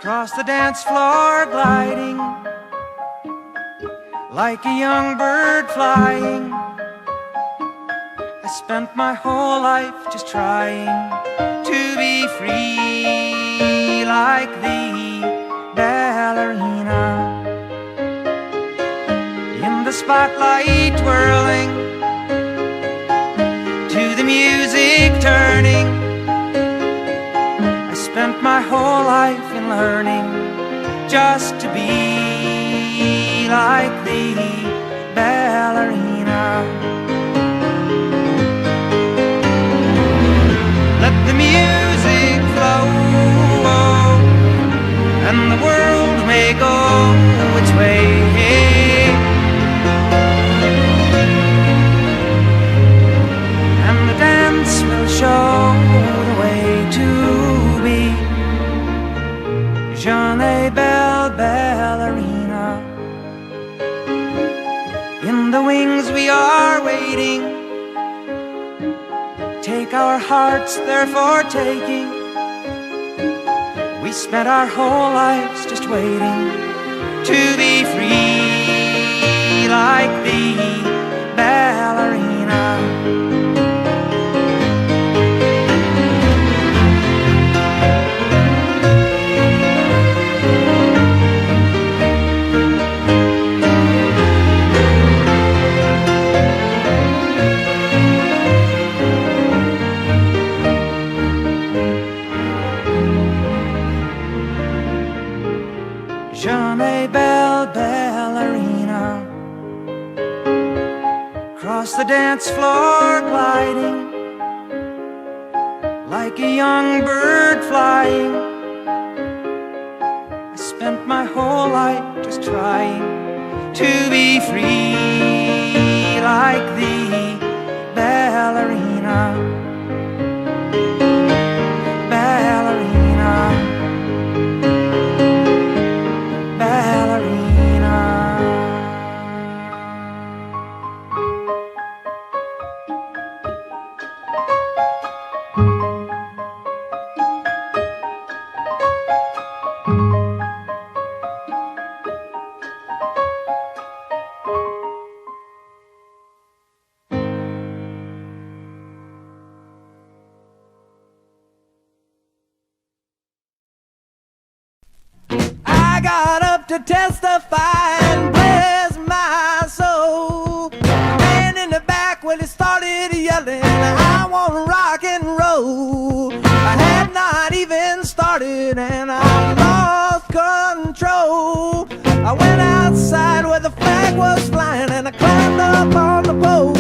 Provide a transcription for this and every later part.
across the dance floor gliding like a young bird flying. I spent my whole life just trying to be free like the ballerina. In the spotlight whirling, to the music turning, I spent my whole life in learning just to be like the ballerina. Let the music flow, and the world may go its way. And the dance will show the way to be Jeanne Belle Ballerina. In the wings we are waiting, take our hearts there for taking. We spent our whole lives just waiting to be free like the ballerina. Ballerina, across the dance floor gliding like a young bird flying. I spent my whole life just trying to be free like the ballerina. Ballerina, ballerina. I got up to testify and bless my soul. The man in the back, well, he started yelling, I want rock and roll. I had not even started and I lost control. I went outside where the flag was flying and I climbed up on the pole.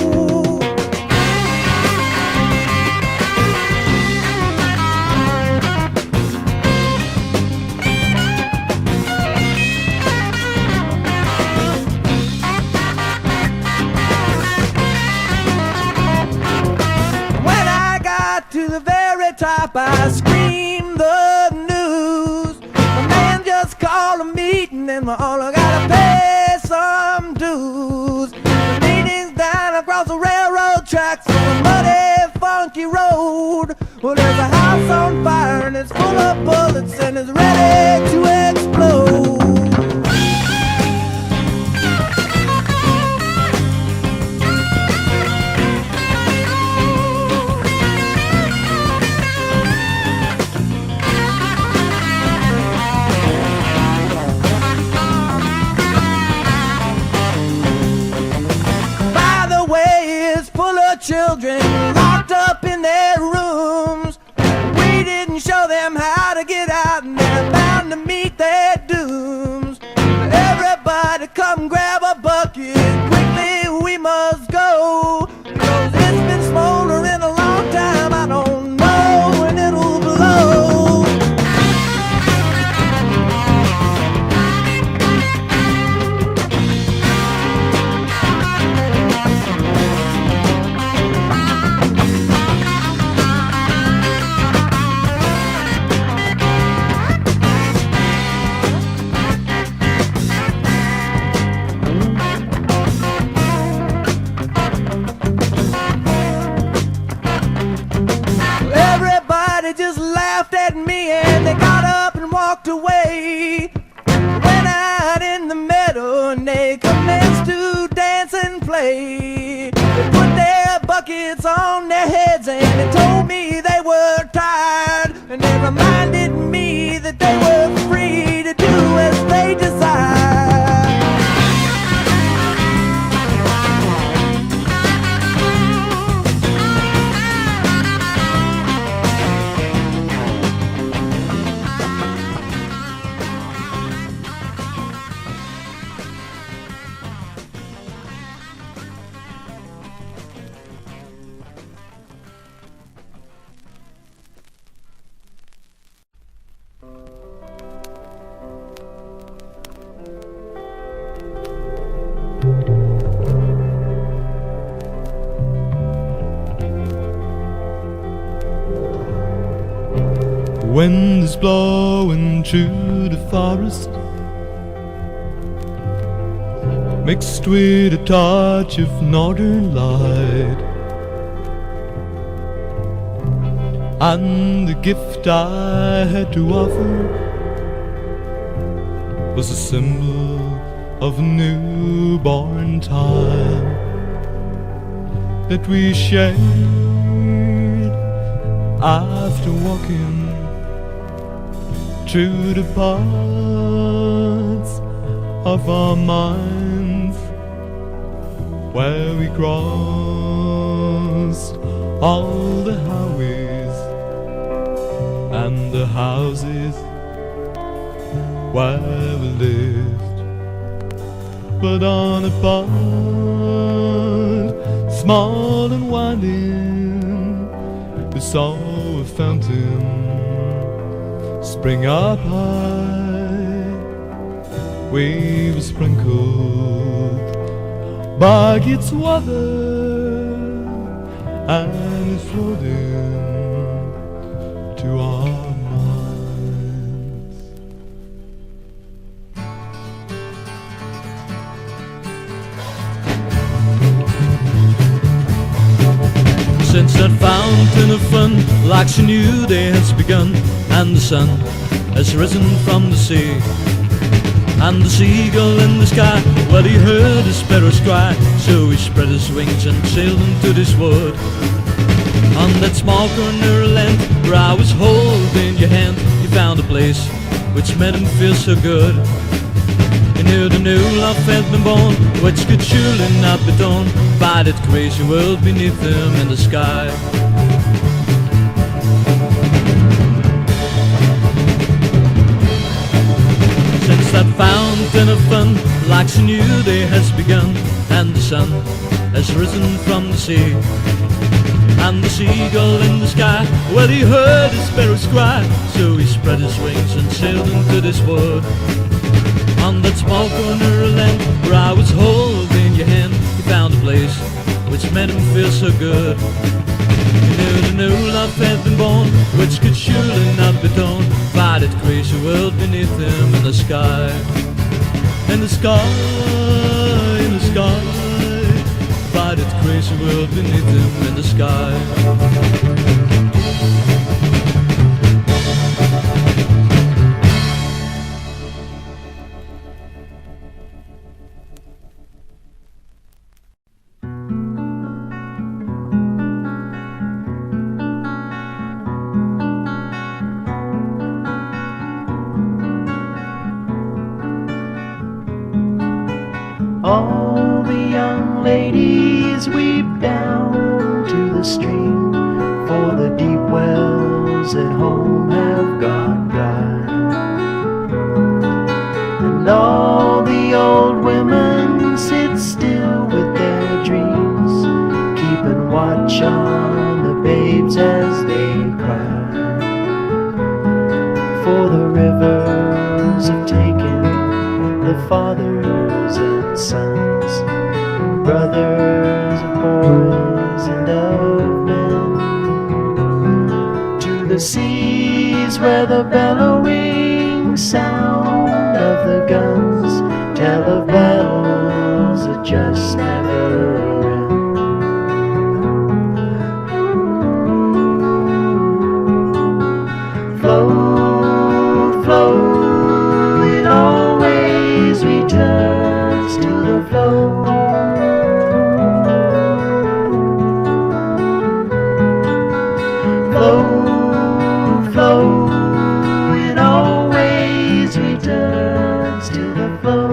To the very top, I screamed the news. The man just called a meeting and we all gotta pay some dues. The meeting's down across the railroad tracks on a muddy, funky road. Well, there's a house on fire and it's full of bullets and it's ready to explode. Children locked up in their rooms. We didn't show them how to get out and they're bound to meet their dooms. Everybody come grab a bucket, quickly we must go, because it's been smoldering a long time, I don't know when it'll blow. Just laughed at me and they got up and walked away. wind is blowing through the forest, mixed with a touch of northern light. And the gift I had to offer was a symbol of a newborn time that we shared after walking through the paths of our minds, where we crossed all the highways and the houses where we lived. But on a pond, small and winding, we saw a fountain spring up high. We were sprinkled by its water, and it flowed into our minds. Since that fountain of fun, like she knew day has begun, and the sun has risen from the sea, and the seagull in the sky, well, he heard the sparrows cry, so he spread his wings and sailed into this wood. On that small corner of land where I was holding your hand, he found a place which made him feel so good. He knew the new love had been born, which could surely not be torn by that crazy world beneath him in the sky. Since that fountain of fun, like she knew day has begun, and the sun has risen from the sea, and the seagull in the sky, well, he heard the sparrows cry, so he spread his wings and sailed into this wood. On that small corner of land where I was holding your hand, he found a place which made him feel so good. He knew the new love had been born, which could surely not be torn by that crazy world beneath him in the sky. In the sky, in the sky, by that crazy world beneath him in the sky. All the young ladies weep down to the stream, for the deep wells at home have gone dry. And all the old women sit still with their dreams, keeping watch on the babes as they cry. For the rivers have taken the fathers and sons, brothers of boys and of men, to the seas where the bellowing sound of the guns tell of battles that just never end. Flow, flow, it always returns to the flow. Flow, flow, it always returns to the flow.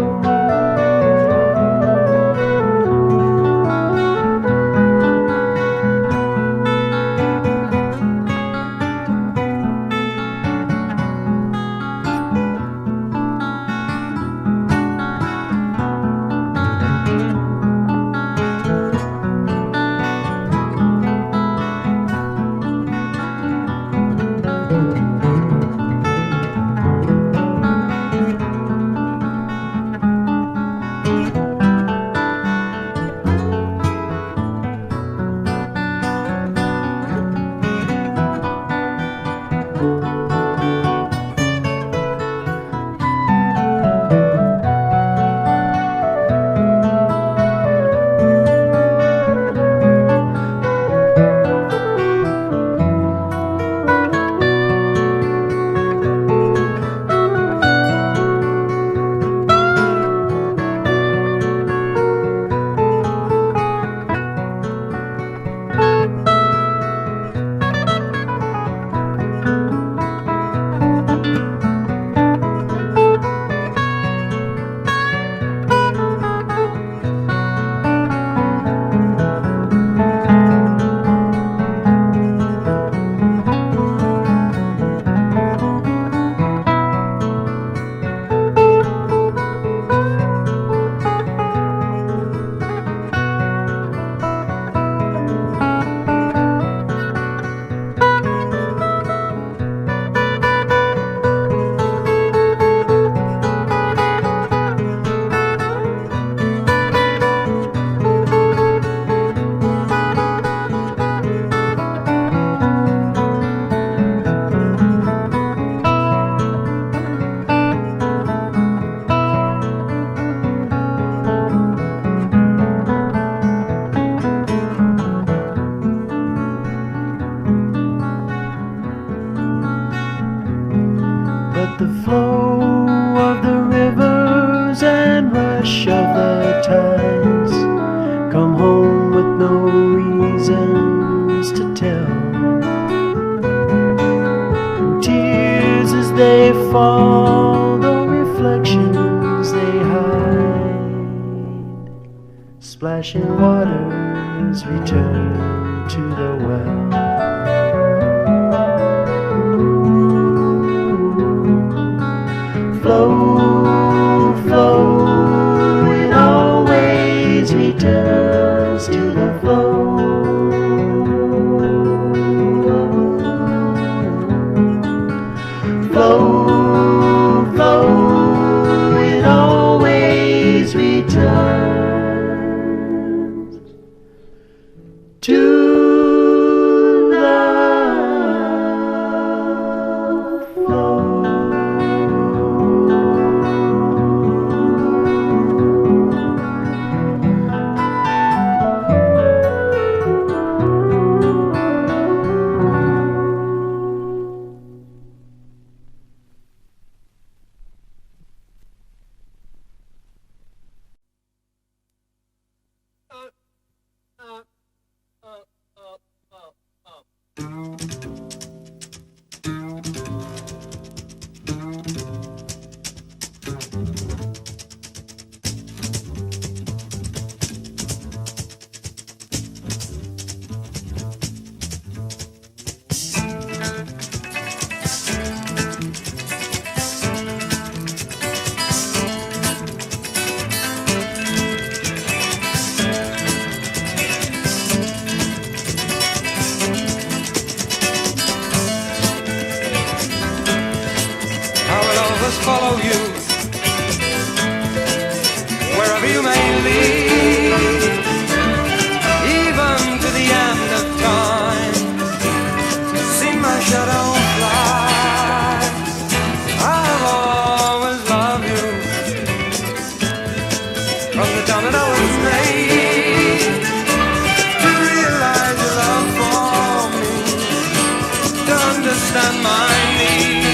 but the flow of the rivers and rush of the tides come home with no reasons to tell. Tears as they fall, the reflections they hide. Splashing waters return to the well. Flow, flow, it always returns to the flow. Flow, flow, it always returns to the flow. Follow you wherever you may lead, even to the end of time. See my shadow fly. I've always loved you from the time that I was made to realize your love for me, to understand my needs.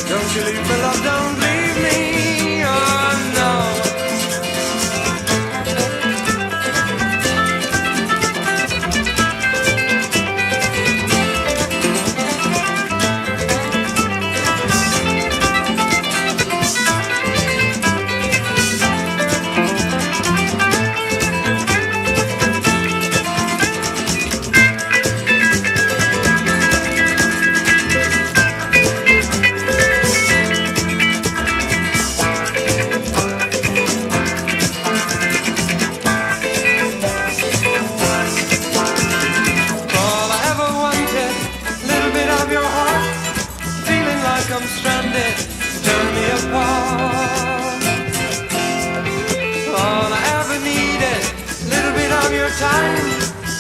Don't you leave me, love, don't leave me, oh no. I'm stranded, turn me apart. All I ever needed, little bit of your time.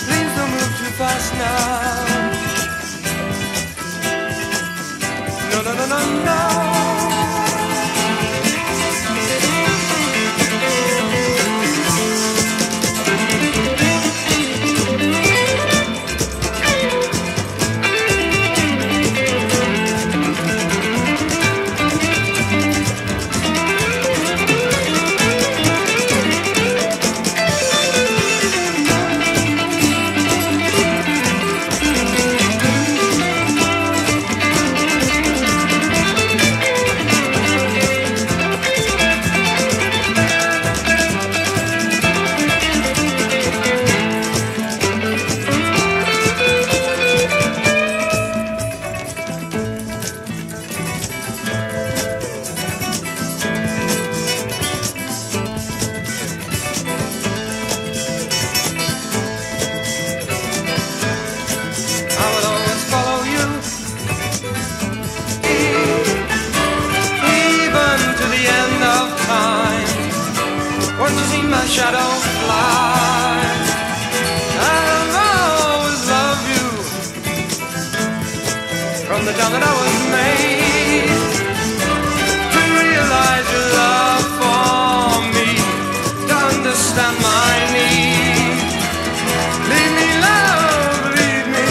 Please don't move too fast now. No, no, no, no, no. Shadow fly. I'll always love you from the time that I was made to realize your love for me, to understand my need. Leave me, love, leave me.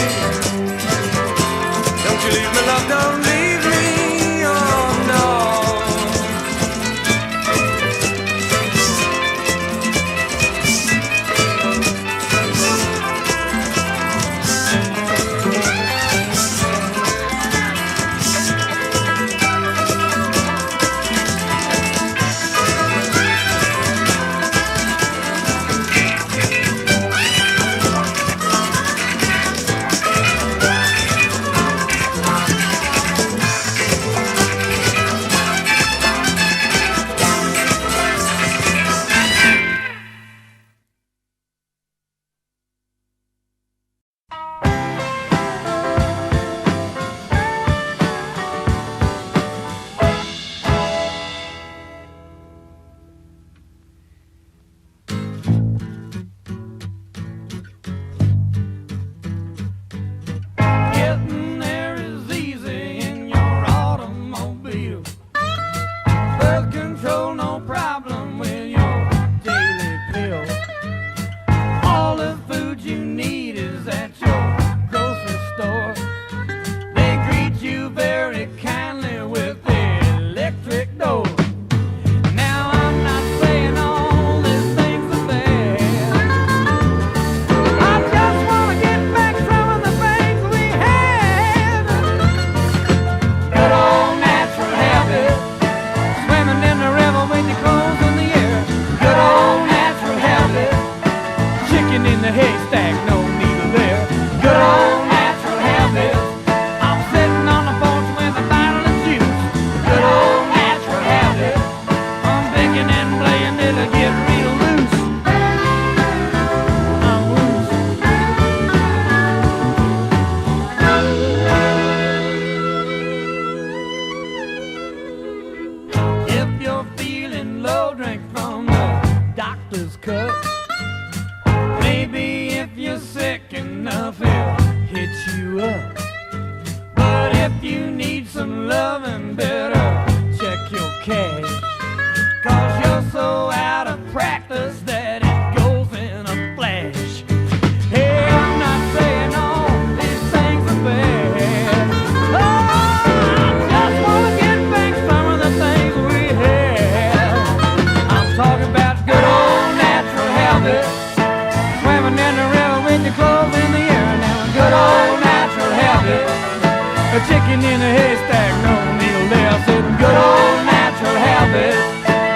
chicken in a haystack, no needle there. Sitting good old natural habits.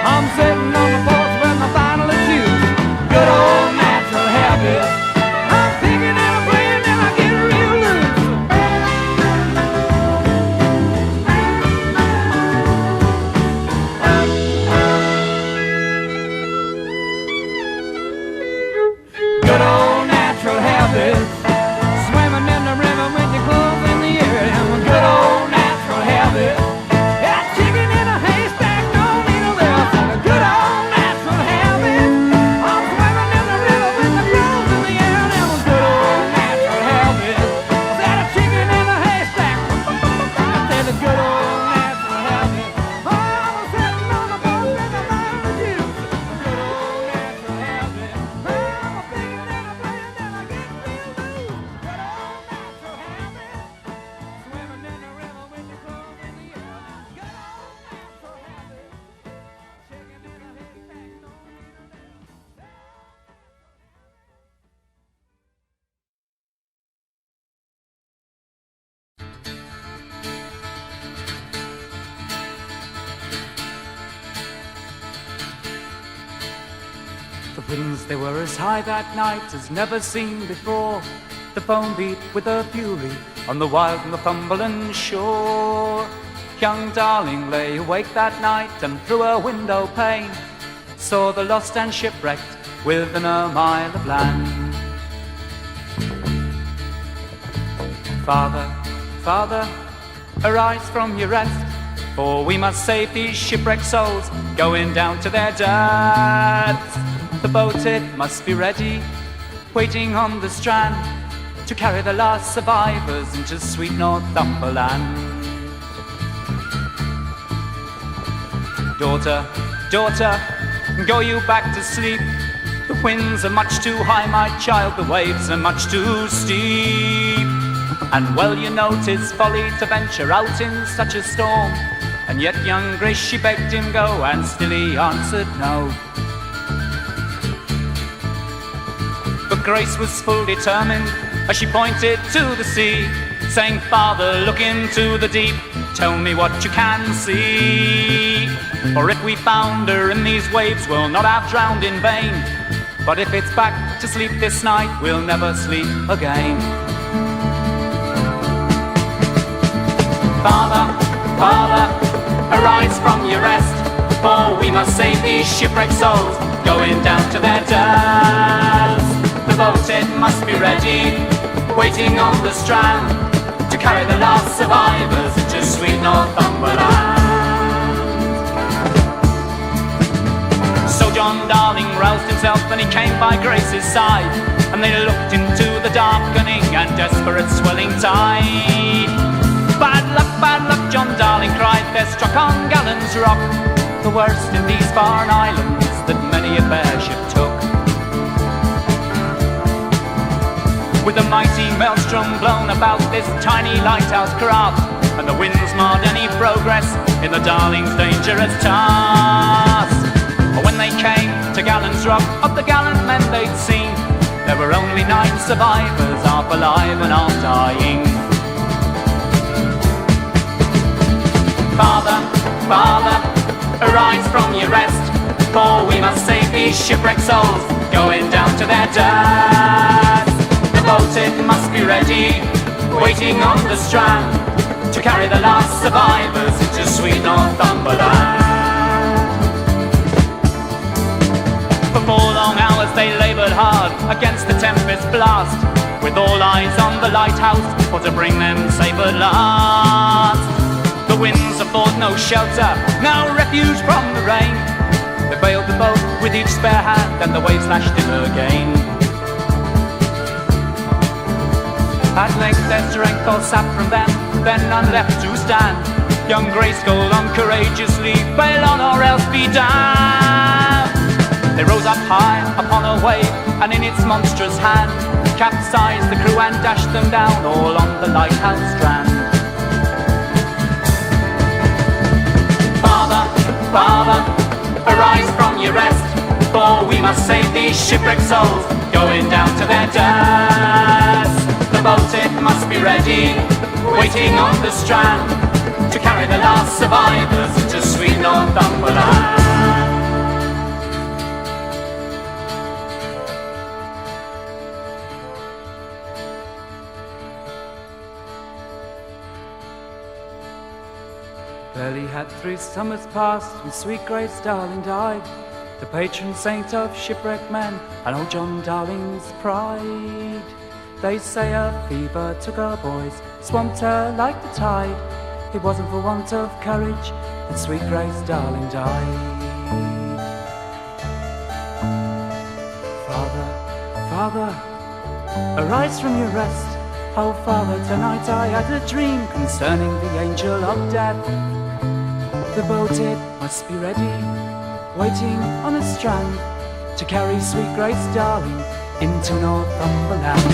I'm sitting on the porch with my final juice. Good old natural habits. I'm picking and I'm playing and I get real loose. Good old natural habits. Swimming in the river with your clothes in the air. And a good old natural habit. Yeah, chicken in a haystack, no needle there. So a good old natural habit. I'm swimming in the river with my clothes in the air. And a good old natural habit. I said a chicken in a haystack. I said a good old natural habit. Oh, I'm sitting on the porch with my final juice. A good old natural habit. I'm a picking and I'm playing and I get real loose. Good old natural habit. Swimming in the river with your clothes in the air. Good old natural habit. Chicken in a haystack, no needle there. The winds, they were as high that night as never seen before. The foam beat with a fury on the wild Northumberland shore. Young darling lay awake that night and through her window pane saw the lost and shipwrecked within a mile of land. Father, Father, arise from your rest, for we must save these shipwrecked souls going down to their deaths. The boat, it must be ready, waiting on the strand to carry the last survivors into sweet Northumberland. Daughter, daughter, go you back to sleep. The winds are much too high, my child, the waves are much too steep. And well you know 'tis folly to venture out in such a storm. And yet young Grace, she begged him go, and still he answered no. But Grace was full determined as she pointed to the sea, saying, Father, look into the deep, tell me what you can see. For if we founder in these waves, we'll not have drowned in vain. But if it's back to sleep this night, we'll never sleep again. Father, Father, arise from your rest, for we must save these shipwrecked souls going down to their deaths. The boat, it must be ready, waiting on the strand to carry the last survivors into sweet Northumberland. So John Darling roused himself and he came by Grace's side, and they looked into the darkening and desperate swelling tide. Bad luck, John Darling cried, they're struck on Gallon's Rock, the worst in these foreign islands that many a fair ship took. With a mighty maelstrom blown about this tiny lighthouse craft, and the winds marred any progress in the Darling's dangerous task. But when they came to Gallon's Rock, of the gallant men they'd seen, there were only 9 survivors, half alive and half dying. Father, Father, arise from your rest, for we must save these shipwrecked souls going down to their death. The boat, it must be ready, waiting on the strand to carry the last survivors into sweet Northumberland. For 4 long hours they laboured hard against the tempest blast, with all eyes on the lighthouse for to bring them safe at last. The winds afford no shelter, no refuge from the rain. They bailed the boat with each spare hand, and the waves lashed in again. At length their strength all sapped from them, then none left to stand. Young Grace called on courageously, bail on or else be damned. They rose up high upon a wave, and in its monstrous hand capsized the crew and dashed them down all on the lighthouse strand. Father, Father, arise from your rest, for we must save these shipwrecked souls going down to their deaths. The boat, it must be ready, waiting on the strand to carry the last survivors into sweet Northumberland. Barely had 3 summers passed when sweet Grace Darling died, the patron saint of shipwrecked men and old John Darling's pride. They say a fever took her boys, swamped her like the tide. It wasn't for want of courage that sweet Grace Darling died. Father, Father, arise from your rest. Oh Father, tonight I had a dream concerning the angel of death. The boat, it must be ready, waiting on a strand to carry sweet Grace Darling into Northumberland.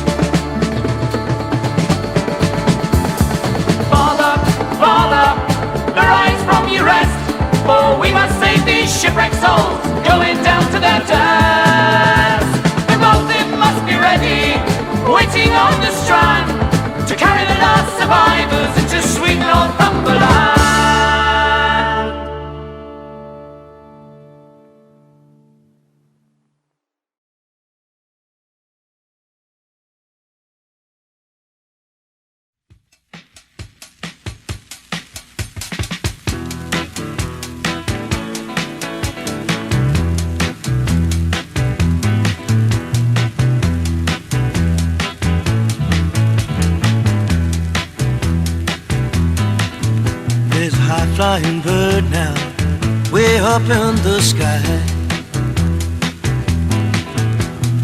Father, Father, arise from your rest, for we must save these shipwrecked souls going down to their death. The boat, it must be ready, waiting on the strand to carry the last survivors into sweet Northumberland. Flying bird now, way up in the sky.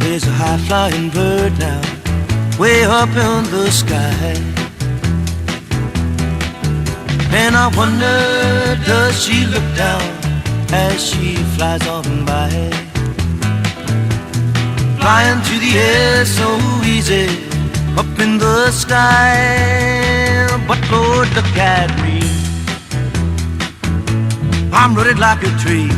There's a high flying bird now, way up in the sky. And I wonder, does she look down as she flies on by? Flying through the air so easy, up in the sky. But Lord, look at me, I'm rooted like a tree.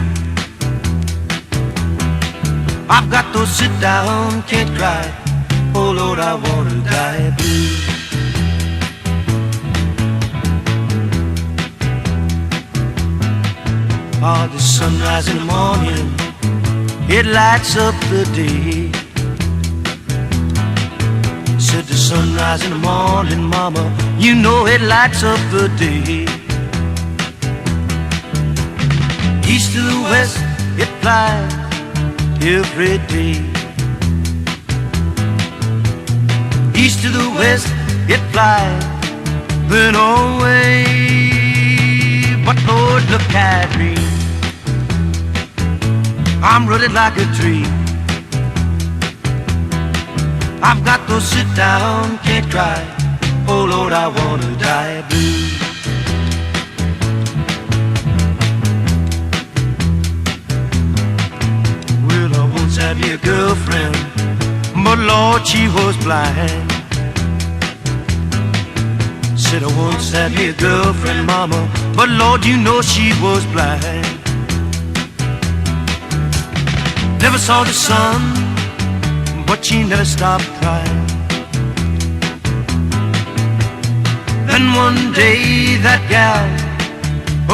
I've got to sit down, can't cry. Oh Lord, I want to die blue. Oh, the sunrise in the morning, it lights up the day. Said the sunrise in the morning, mama, you know it lights up the day. East to the west, it flies every day. East to the west, it flies, then away. But Lord, look at me, I'm rooted like a tree. I've got to sit down, can't cry. Oh Lord, I want to die blue. Had me a girlfriend, but Lord, she was blind. Said I once had me a girlfriend, mama, but Lord, you know she was blind. Never saw the sun, but she never stopped crying. Then one day that gal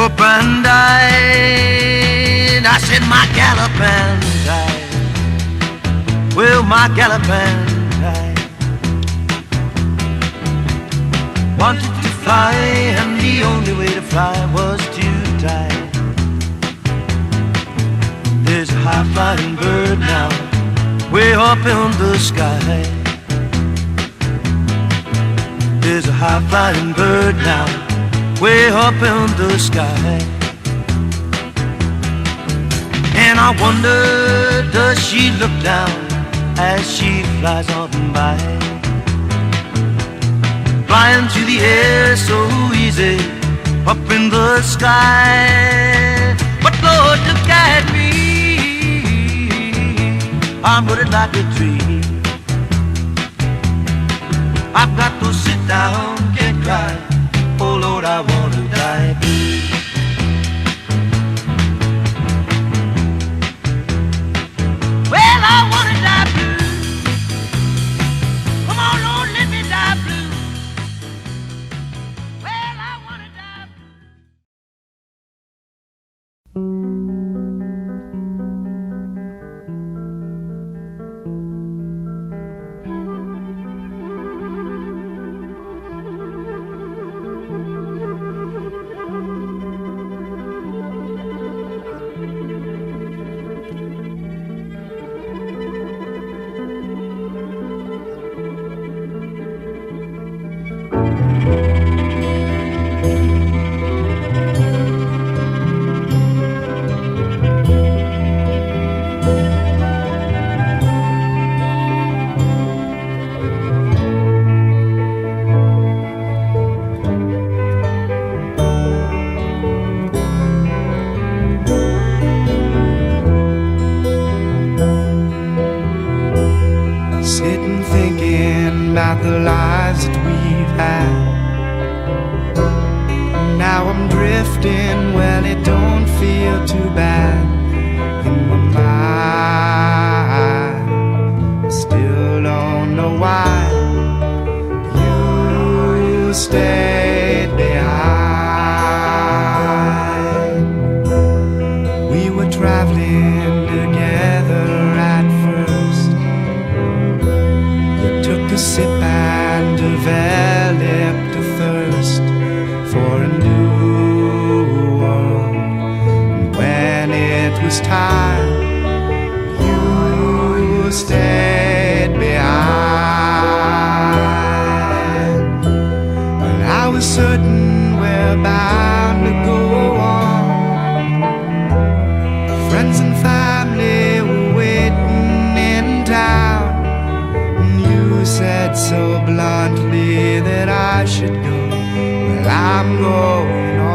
up and died. I said my gal up and died. Well, my galloping died. Wanted to fly, and the only way to fly was to die. There's a high-flying bird now, way up in the sky. There's a high-flying bird now, way up in the sky. And I wonder, does she look down as she flies on by? Flying through the air so easy, up in the sky. But Lord, look at me, I'm rooted like a tree. I've got to sit down, can't cry. Oh Lord, I want to die blue. Well, I want to die blue. Come on, Lord, let me die blue. About the lives that we've had. Now I'm drifting, well it don't feel too bad in my mind. I still don't know why you stayed behind. We were traveling together at first. Took a sip and developed a thirst for a new world. And when it was time, you stayed behind. And I was certain we're bound to go on. Friends and family were waiting in town. You said so bluntly that I should go. Well, I'm going on.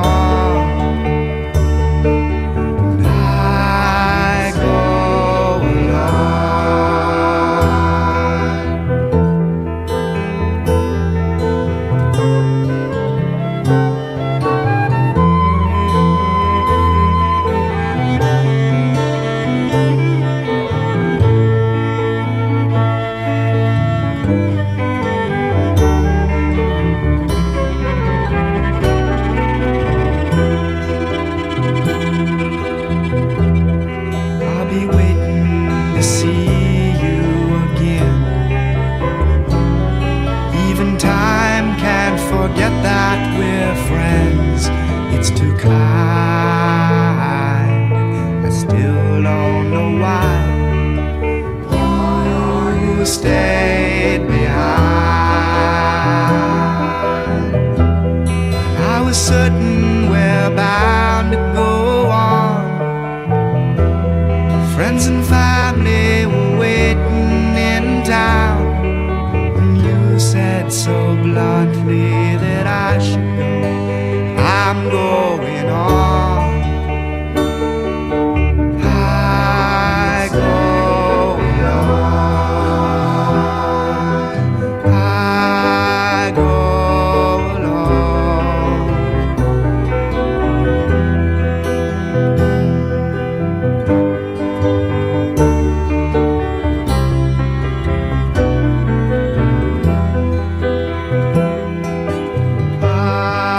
And I go stayed behind. I was certain we're bound to go on. Friends and family were waiting in town. And you said so bluntly that I should go. I'm going on. I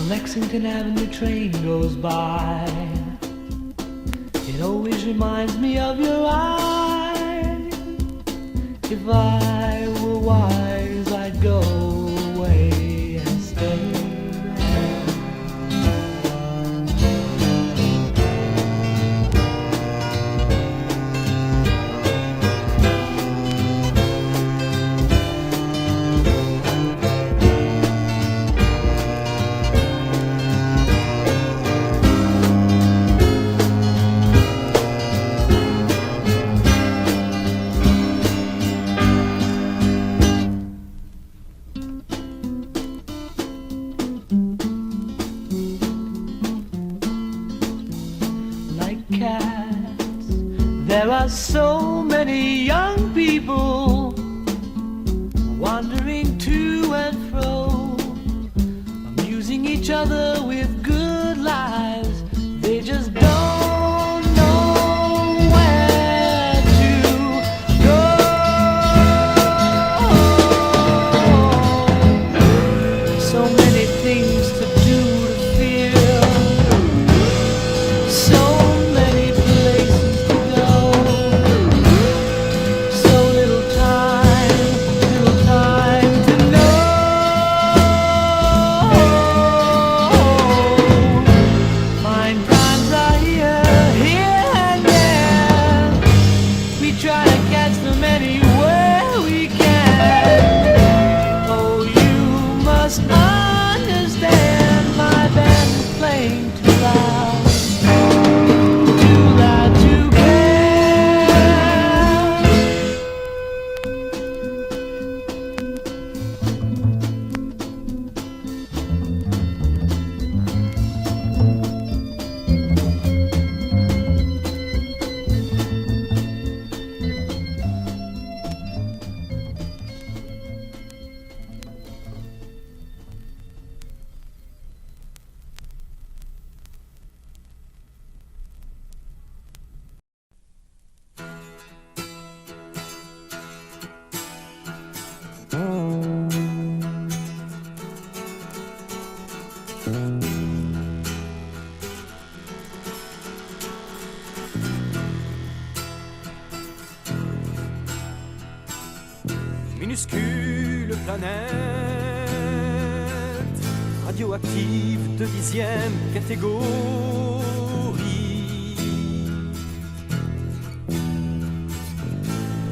the Lexington Avenue train goes by, it always reminds me of your eyes. If I were wise, I'd go away and stay. There are so many young people wandering to and fro, amusing each other with good lives. They just don't know where to go. So many things to do, to feel, so many places to go. Minuscule planète, radioactive de 10e catégorie,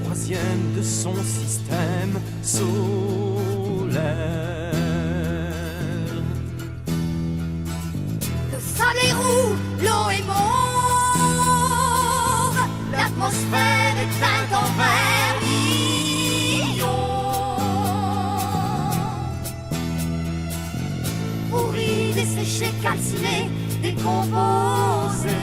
3e de son système solaire. Le sol est roux, l'eau est mauve, l'atmosphère est teinte en vert. Desséché, calciné, décomposé.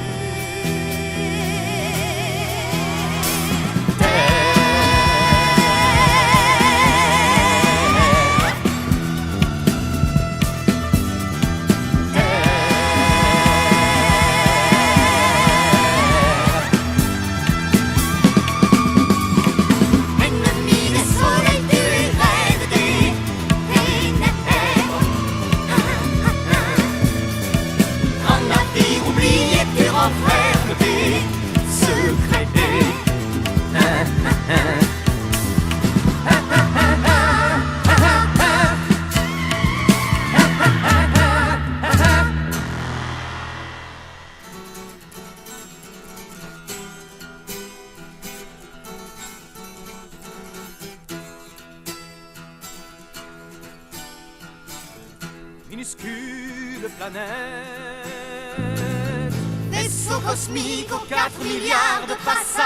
Minuscule planète, vaisseau cosmique aux 4 milliards de passagers.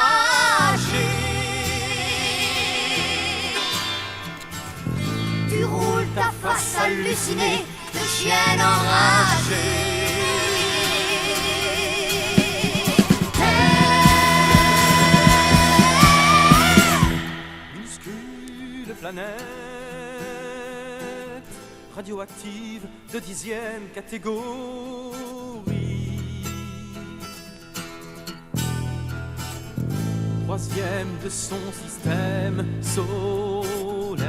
Tu roules ta face hallucinée de chienne enragée. Minuscule planète, radioactive de 10e catégorie, 3e de son système solaire.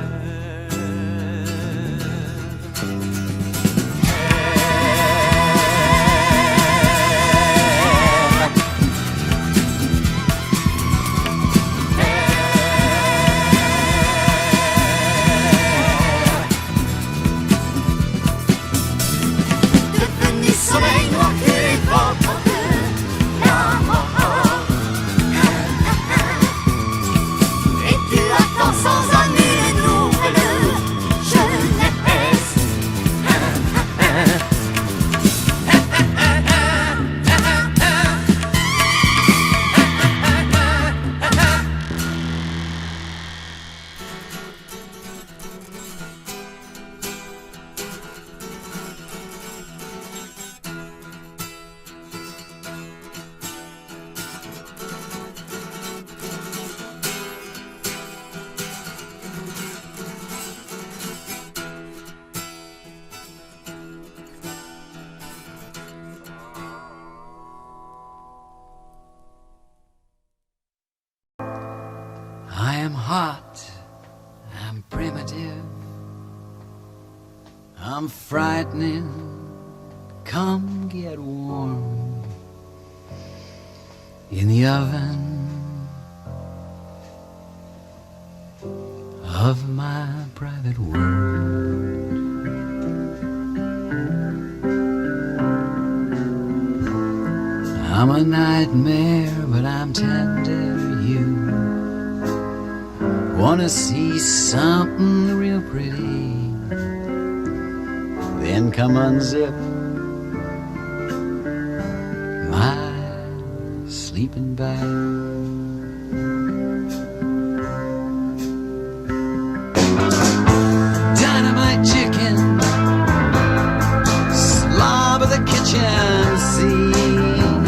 frightening. Come get warm in the oven of my private world. I'm a nightmare, but I'm tender. You wanna see something real pretty? Then come unzip my sleeping bag. Dynamite chicken, slob of the kitchen scene.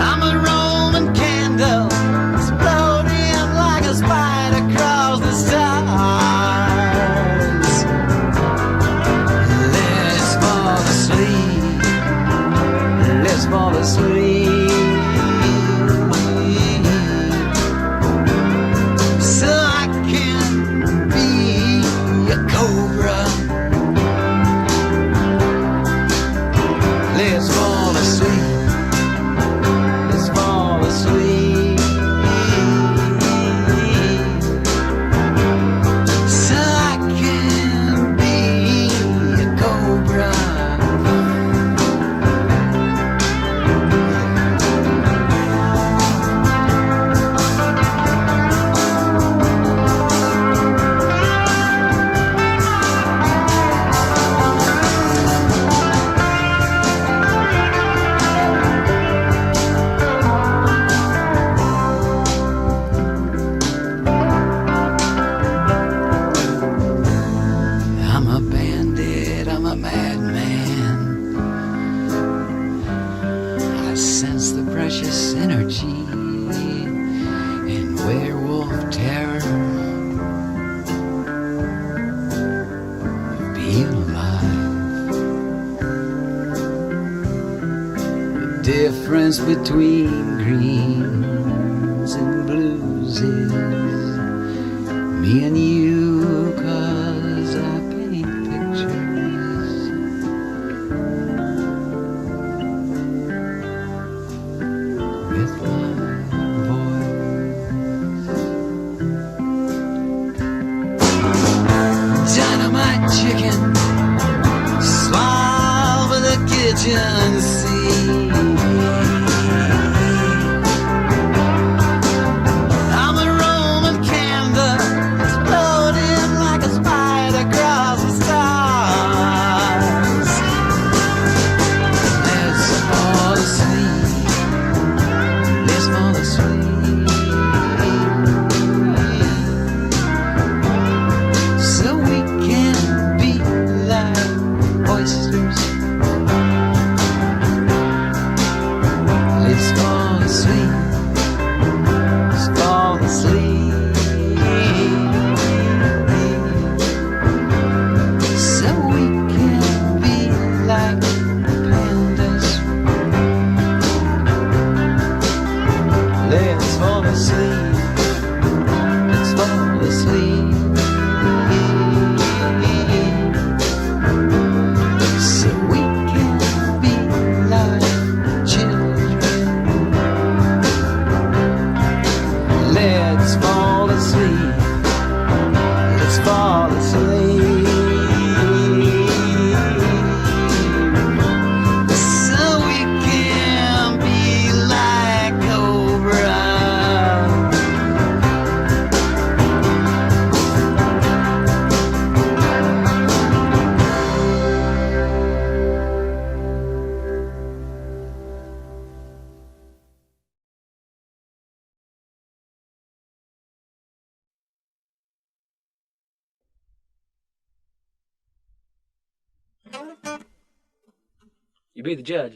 I'm a Roman candle, exploding like a spider across the stars. Let's fall asleep. Let's fall asleep. So I can be a cobra. Let's fall asleep. Let's fall asleep. So I can be a cobra. I'm a bandit, I'm a madman. I sense the precious energy in werewolf terror. Being alive. The difference between greens and blues is me and you, 'cause I paint pictures with my voice. Dynamite chicken, slob of the kitchen scene. I'm a Roman candle, exploding like a spider across the stars. Let's fall asleep. Let's fall asleep. So we can be like oysters. Let's fall asleep. Let's fall asleep. So we can be like pandas. Let's fall asleep. Let's fall asleep. So we can be like children. Let's fall asleep. Let's fall asleep. So we can be like Cobra. You be the judge.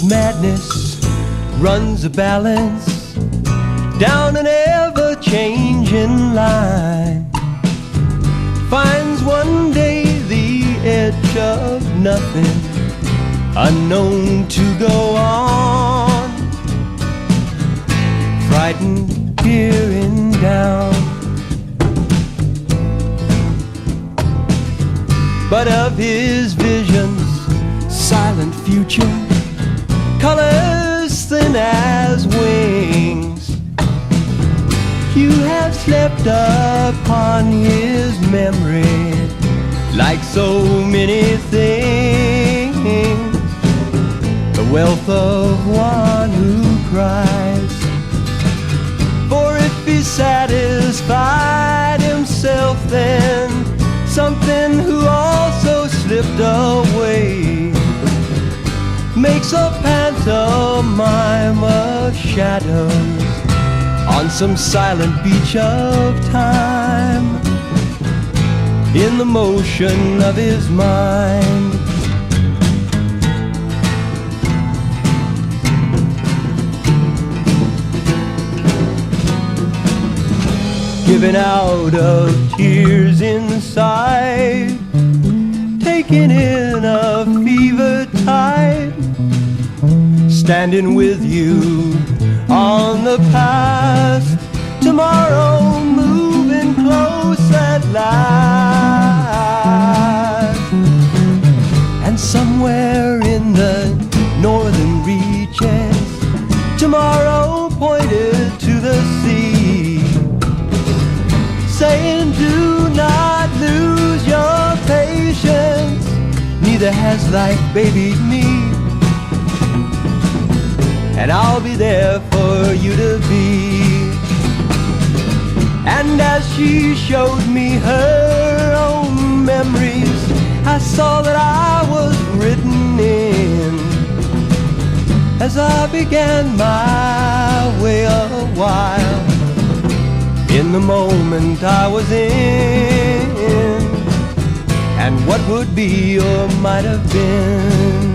madness runs a balance down an ever-changing line. Finds one day the edge of nothing, unknown to go on. Frightened, peering down. But of his visions, silent future, colors thin as wings, you have slept upon his memory like so many things. The wealth of one who cries, for if he satisfied himself, then something who also slipped away makes a pantomime of shadows on some silent beach of time, in the motion of his mind. Giving out of tears inside, taking in a fever tide, standing with you on the past, tomorrow moving close at last. And somewhere in the northern reaches, tomorrow pointed to the sea, saying do not lose your patience, neither has life babied me, and I'll be there for you to be. And as she showed me her own memories, I saw that I was written in, as I began my way a while, in the moment I was in, and what would be or might have been.